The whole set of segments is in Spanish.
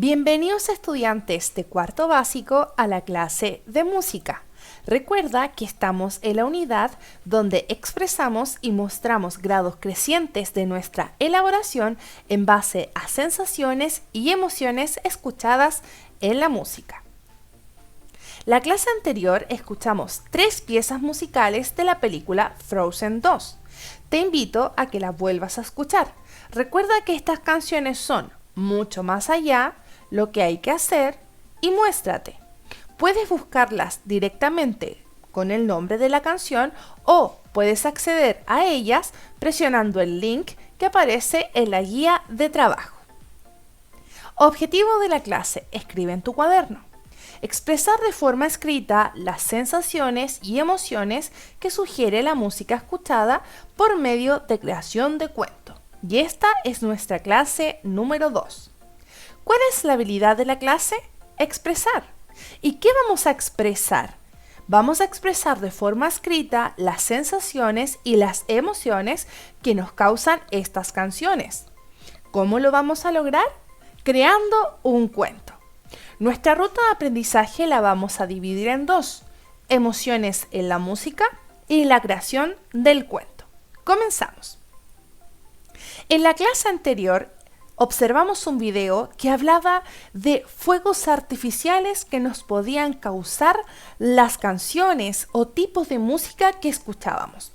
Bienvenidos estudiantes de cuarto básico a la clase de música. Recuerda que estamos en la unidad donde expresamos y mostramos grados crecientes de nuestra elaboración en base a sensaciones y emociones escuchadas en la música. La clase anterior escuchamos 3 piezas musicales de la película Frozen 2. Te invito a que las vuelvas a escuchar. Recuerda que estas canciones son Mucho más allá, Lo que hay que hacer y Muéstrate. Puedes buscarlas directamente con el nombre de la canción o puedes acceder a ellas presionando el link que aparece en la guía de trabajo. Objetivo de la clase: escribe en tu cuaderno. Expresar de forma escrita las sensaciones y emociones que sugiere la música escuchada por medio de creación de cuento. Y esta es nuestra clase número 2. ¿Cuál es la habilidad de la clase? Expresar. ¿Y qué vamos a expresar? Vamos a expresar de forma escrita las sensaciones y las emociones que nos causan estas canciones. ¿Cómo lo vamos a lograr? Creando un cuento. Nuestra ruta de aprendizaje la vamos a dividir en 2: emociones en la música y la creación del cuento. Comenzamos. En la clase anterior observamos un video que hablaba de fuegos artificiales que nos podían causar las canciones o tipos de música que escuchábamos.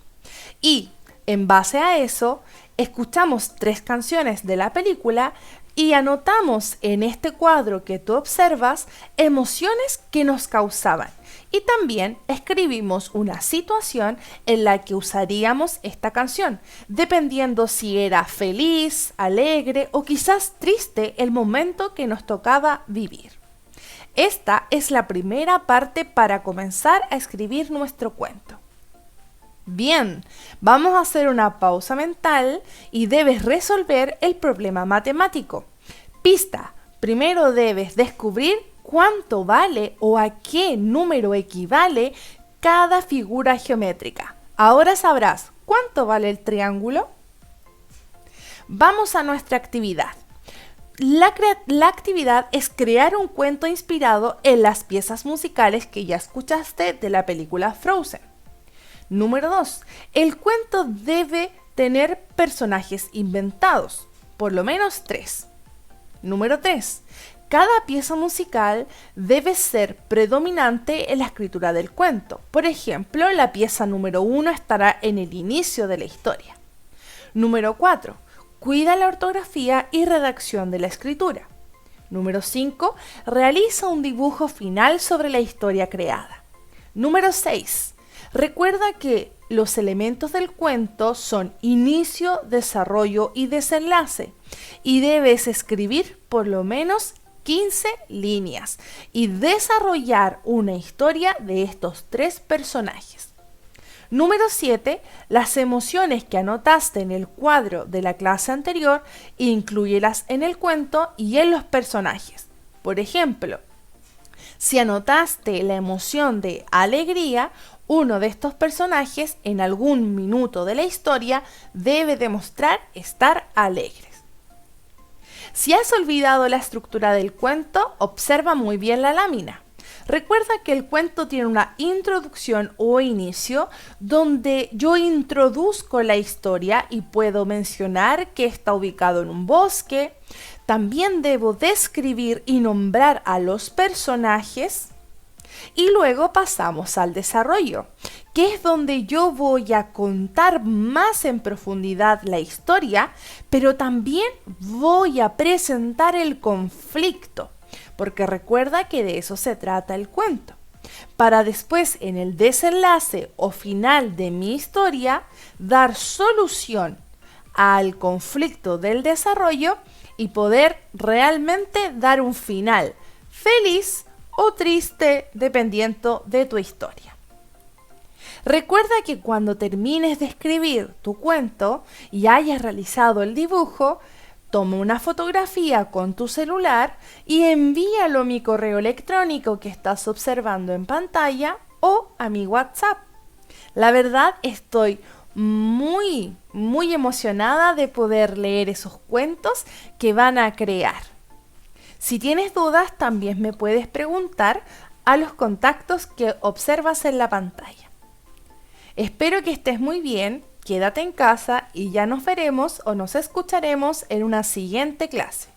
Y en base a eso, escuchamos 3 canciones de la película y anotamos en este cuadro que tú observas emociones que nos causaban. Y también escribimos una situación en la que usaríamos esta canción, dependiendo si era feliz, alegre o quizás triste el momento que nos tocaba vivir. Esta es la primera parte para comenzar a escribir nuestro cuento. Bien, vamos a hacer una pausa mental y debes resolver el problema matemático. Pista: primero debes descubrir cuánto vale o a qué número equivale cada figura geométrica. Ahora sabrás cuánto vale el triángulo. Vamos a nuestra actividad. La actividad es crear un cuento inspirado en las piezas musicales que ya escuchaste de la película Frozen. Número 2. El cuento debe tener personajes inventados, por lo menos 3. Número 3. Cada pieza musical debe ser predominante en la escritura del cuento. Por ejemplo, la pieza número 1 estará en el inicio de la historia. Número 4. Cuida la ortografía y redacción de la escritura. Número 5. Realiza un dibujo final sobre la historia creada. Número 6. Recuerda que los elementos del cuento son inicio, desarrollo y desenlace, y debes escribir por lo menos 15 líneas y desarrollar una historia de estos 3 personajes. Número 7. Las emociones que anotaste en el cuadro de la clase anterior, inclúyelas en el cuento y en los personajes. Por ejemplo, si anotaste la emoción de alegría, uno de estos personajes en algún minuto de la historia debe demostrar estar alegres. Si has olvidado la estructura del cuento, observa muy bien la lámina. Recuerda que el cuento tiene una introducción o inicio donde yo introduzco la historia y puedo mencionar que está ubicado en un bosque. También debo describir y nombrar a los personajes. Y luego pasamos al desarrollo, que es donde yo voy a contar más en profundidad la historia, pero también voy a presentar el conflicto, porque recuerda que de eso se trata el cuento. Para después, en el desenlace o final de mi historia, dar solución al conflicto del desarrollo y poder realmente dar un final feliz o triste dependiendo de tu historia. Recuerda que cuando termines de escribir tu cuento y hayas realizado el dibujo, toma una fotografía con tu celular y envíalo a mi correo electrónico que estás observando en pantalla o a mi WhatsApp. La verdad, estoy muy emocionada de poder leer esos cuentos que van a crear. Si tienes dudas, también me puedes preguntar a los contactos que observas en la pantalla. Espero que estés muy bien, quédate en casa y ya nos veremos o nos escucharemos en una siguiente clase.